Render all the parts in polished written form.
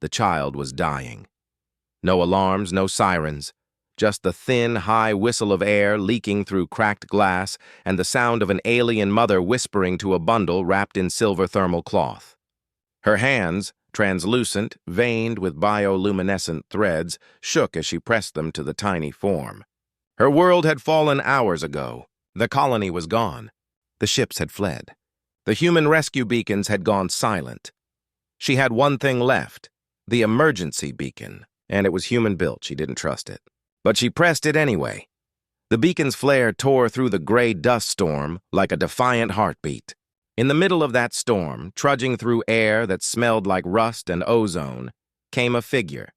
The child was dying. No alarms, no sirens. Just the thin, high whistle of air leaking through cracked glass and the sound of an alien mother whispering to a bundle wrapped in silver thermal cloth. Her hands, translucent, veined with bioluminescent threads, shook as she pressed them to the tiny form. Her world had fallen hours ago. The colony was gone. The ships had fled. The human rescue beacons had gone silent. She had one thing left, the emergency beacon, and it was human-built. She didn't trust it. But she pressed it anyway. The beacon's flare tore through the gray dust storm like a defiant heartbeat. In the middle of that storm, trudging through air that smelled like rust and ozone, came a figure.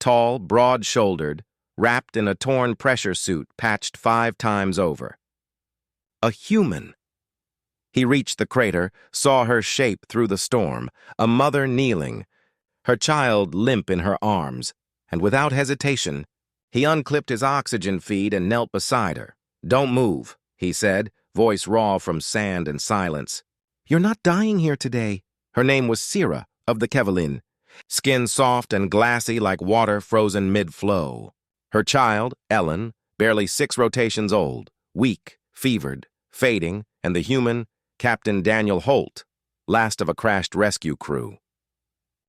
Tall, broad-shouldered, wrapped in a torn pressure suit patched 5 times over. A human. He reached the crater, saw her shape through the storm, a mother kneeling, her child limp in her arms, and without hesitation, he unclipped his oxygen feed and knelt beside her. "Don't move," he said, voice raw from sand and silence. "You're not dying here today." Her name was Sira of the Kevelin, skin soft and glassy like water frozen mid-flow. Her child, Ellen, barely 6 rotations old, weak, fevered, fading, and the human, Captain Daniel Holt, last of a crashed rescue crew.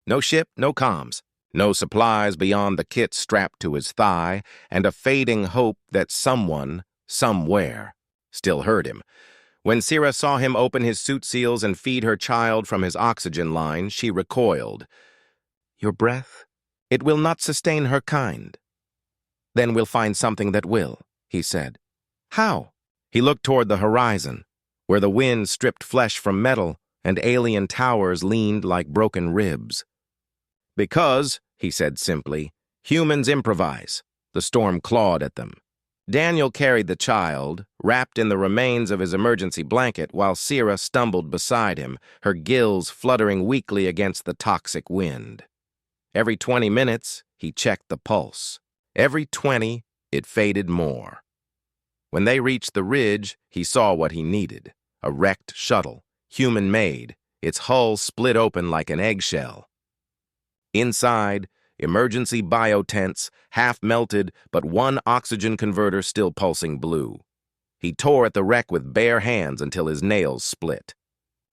No ship, no comms. No supplies beyond the kit strapped to his thigh, and a fading hope that someone, somewhere, still heard him. When Sira saw him open his suit seals and feed her child from his oxygen line, she recoiled. "Your breath? It will not sustain her kind." "Then we'll find something that will," he said. "How?" He looked toward the horizon, where the wind stripped flesh from metal and alien towers leaned like broken ribs. "Because," he said simply, "humans improvise." The storm clawed at them. Daniel carried the child, wrapped in the remains of his emergency blanket, while Sira stumbled beside him, her gills fluttering weakly against the toxic wind. Every 20 minutes, he checked the pulse. Every 20, it faded more. When they reached the ridge, he saw what he needed. A wrecked shuttle, human-made, its hull split open like an eggshell. Inside, emergency biotents, half-melted, but one oxygen converter still pulsing blue. He tore at the wreck with bare hands until his nails split.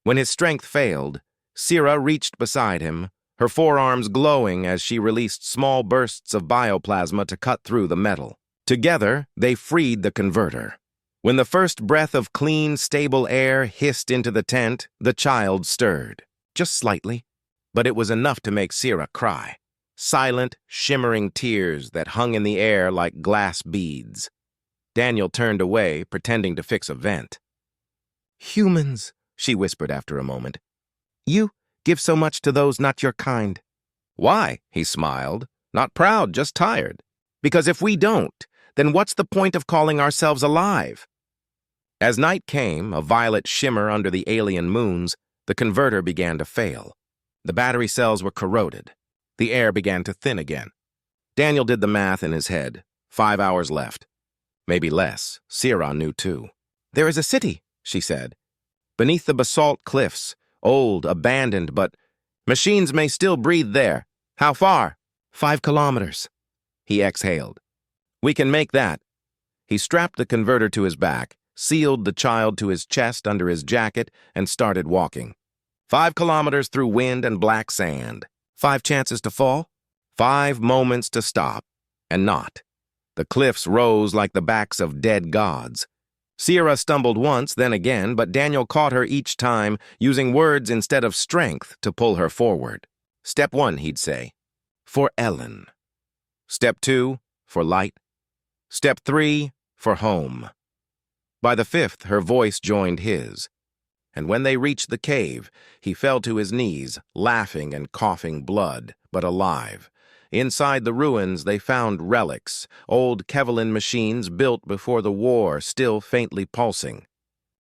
When his strength failed, Sira reached beside him, her forearms glowing as she released small bursts of bioplasma to cut through the metal. Together, they freed the converter. When the first breath of clean, stable air hissed into the tent, the child stirred. Just slightly. But it was enough to make Sira cry. Silent, shimmering tears that hung in the air like glass beads. Daniel turned away, pretending to fix a vent. "Humans," she whispered after a moment. "You give so much to those not your kind." "Why?" he smiled. "Not proud, just tired. Because if we don't, then what's the point of calling ourselves alive?" As night came, a violet shimmer under the alien moons, the converter began to fail. The battery cells were corroded. The air began to thin again. Daniel did the math in his head. 5 hours left. Maybe less. Sira knew too. "There is a city," she said. "Beneath the basalt cliffs. Old, abandoned, but machines may still breathe there." "How far?" 5 kilometers. He exhaled. "We can make that." He strapped the converter to his back, sealed the child to his chest under his jacket, and started walking. 5 kilometers through wind and black sand. 5 chances to fall. 5 moments to stop. And not. The cliffs rose like the backs of dead gods. Sira stumbled once, then again, but Daniel caught her each time, using words instead of strength to pull her forward. "Step 1, he'd say. For Ellen. Step 2, for light. Step 3, for home." By the 5th, her voice joined his. And when they reached the cave, he fell to his knees, laughing and coughing blood, but alive. Inside the ruins, they found relics, old Kevelin machines built before the war, still faintly pulsing.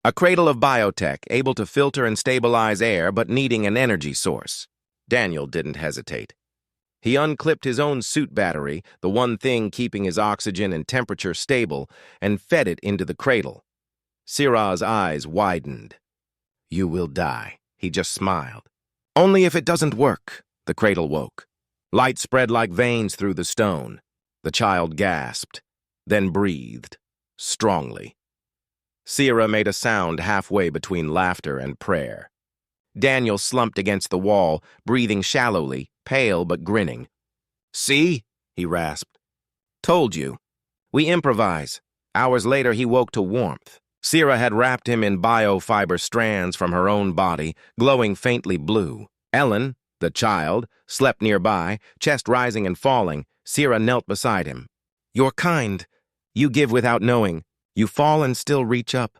A cradle of biotech, able to filter and stabilize air, but needing an energy source. Daniel didn't hesitate. He unclipped his own suit battery, the one thing keeping his oxygen and temperature stable, and fed it into the cradle. Sira's eyes widened. "You will die," he just smiled. "Only if it doesn't work." The cradle woke. Light spread like veins through the stone. The child gasped, then breathed, strongly. Sierra made a sound halfway between laughter and prayer. Daniel slumped against the wall, breathing shallowly, pale but grinning. "See?" he rasped. "Told you. We improvise." Hours later, he woke to warmth. Sierra had wrapped him in biofiber strands from her own body, glowing faintly blue. Ellen, the child, slept nearby, chest rising and falling. Sierra knelt beside him. "You're kind. You give without knowing. You fall and still reach up."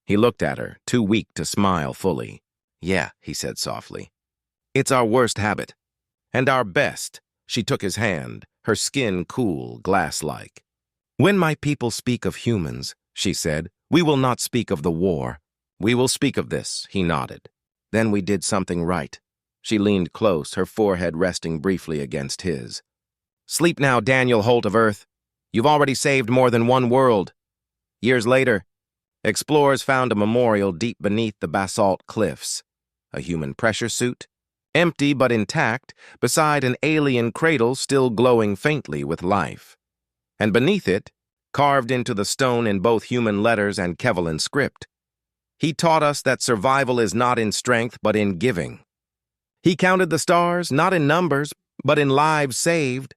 He looked at her, too weak to smile fully. "Yeah," he said softly. "It's our worst habit. And our best." She took his hand, her skin cool, glass-like. "When my people speak of humans," she said, "we will not speak of the war. We will speak of this," he nodded. "Then we did something right." She leaned close, her forehead resting briefly against his. "Sleep now, Daniel Holt of Earth. You've already saved more than one world." Years later, explorers found a memorial deep beneath the basalt cliffs. A human pressure suit, empty but intact, beside an alien cradle still glowing faintly with life. And beneath it, carved into the stone in both human letters and Kevlan script, he taught us that survival is not in strength but in giving. He counted the stars, not in numbers, but in lives saved.